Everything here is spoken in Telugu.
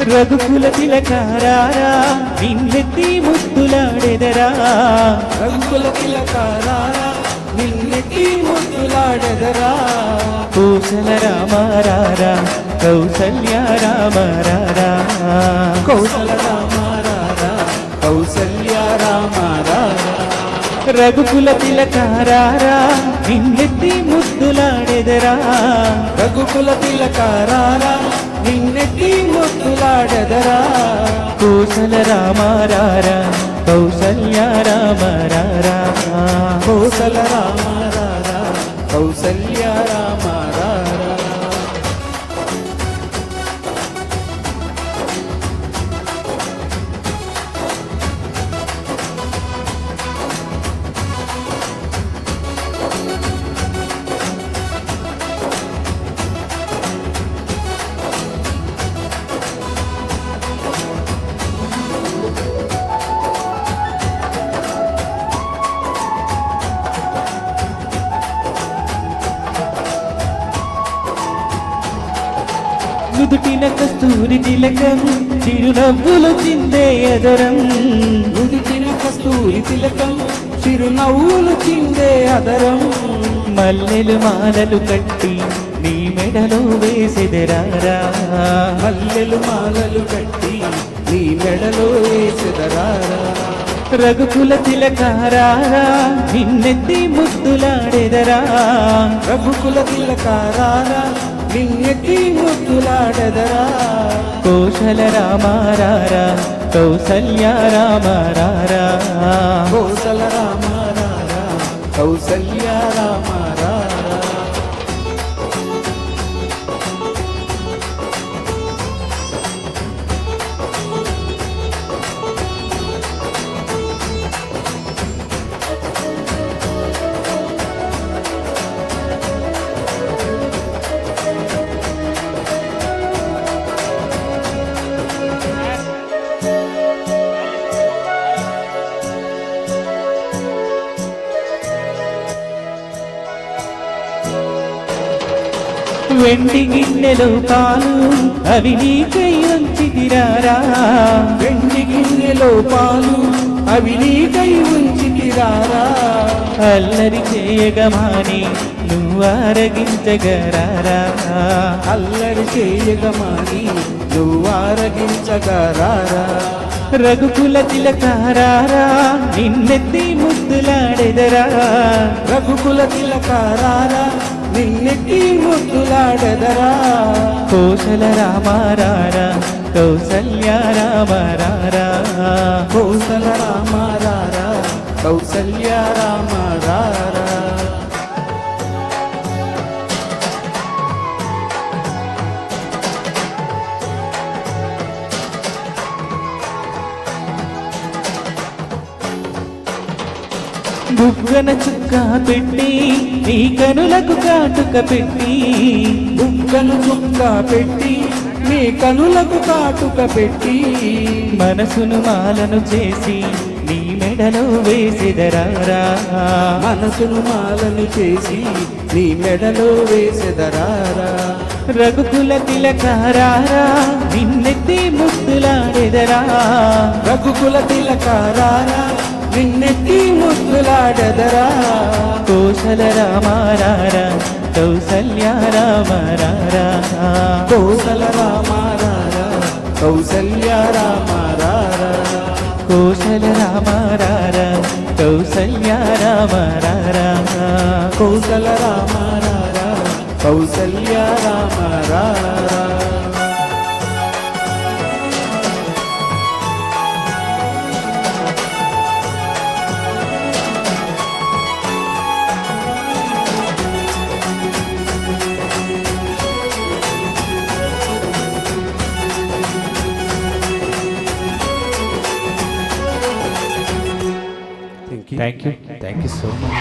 రఘుకుల తిలకారారా నిన్నెత్తి ముద్దులాడెదరా. రఘుకుల తిలకారారా నిన్నెత్తి ముద్దులాడెదరా. కోసల రామారారా కౌసల్య రామారారా. కౌసల రామారారా కౌసల్య రామారారా. రఘుకుల తిలకారారా నిన్నెత్తి ముద్దులాడెదరా. రఘుకుల తిలకారారా నిన్నెత్తి ముద్దులాడెదరా. కోసల రామారారా కౌసల్య రామారారా. కోసల రామారారా కౌసల్య రామారారా. నుదుటిన కస్తూరి తిలకం చిరునవ్వులు చిందే అదరం. నుదిటిన కస్తూరి తిలకం చిరునవ్వులు చిందే అదరం. మల్లెలు మాలలు కట్టి నీ మెడలో వేసెదరారా. మల్లెలు మాలలు కట్టి నీ మెడలో వేసెదరారా. రఘుకుల తిలకారారా నిన్నెత్తి ముద్దులాడెదరా. రఘుకుల తిలకారారా నిన్నెత్తి ముద్దులాడెదరా. కోశల రామారారా కౌసల్య రామారారా. కోసల రామారారా కౌసల్య రామారారా. వెండి గిన్నెలో పాలు అవి నీకై ఉంచితిరారా. వెండి గిన్నెలో పాలు అవి నీకై ఉంచితిరారా. అల్లరి చేయగమాని నువ్వు ఆరగించగరారా. అల్లరి చేయగమాని నువ్వు ఆరగించగరారా. రఘుకుల తిలకారారా నిన్నెత్తి ముద్దులాడెదరా. రఘుకుల తిలకారారా నిన్నెత్తి ముద్దులాడెదరా. కోసల రామారారా కౌసల్య రామారారా. కోసల రామారారా కౌసల్య రామారారా. బుగ్గన చుక్క పెట్టి నీ కనులకు కాటుక పెట్టి. బుగ్గను చుక్క పెట్టి నీ కనులకు కాటుక పెట్టి. మనసును మాలను చేసి నీ మెడలో వేసెదరారా. మనసును మాలను చేసి నీ మెడలో వేసెదరారా. రఘుకుల తిలకారారా నిన్నెత్తి ముద్దులాడెదరా. రఘుకుల తిలకారారా నిన్నెత్తి ముద్దులాడెదరా. Kosala రామారారా Kaushalya రామారారా. Kosala రామారారా Kaushalya రామారారా. Kosala రామారారా Kaushalya రామారారా. Kosala రామారారా Kaushalya రామారారా. Thank you so much.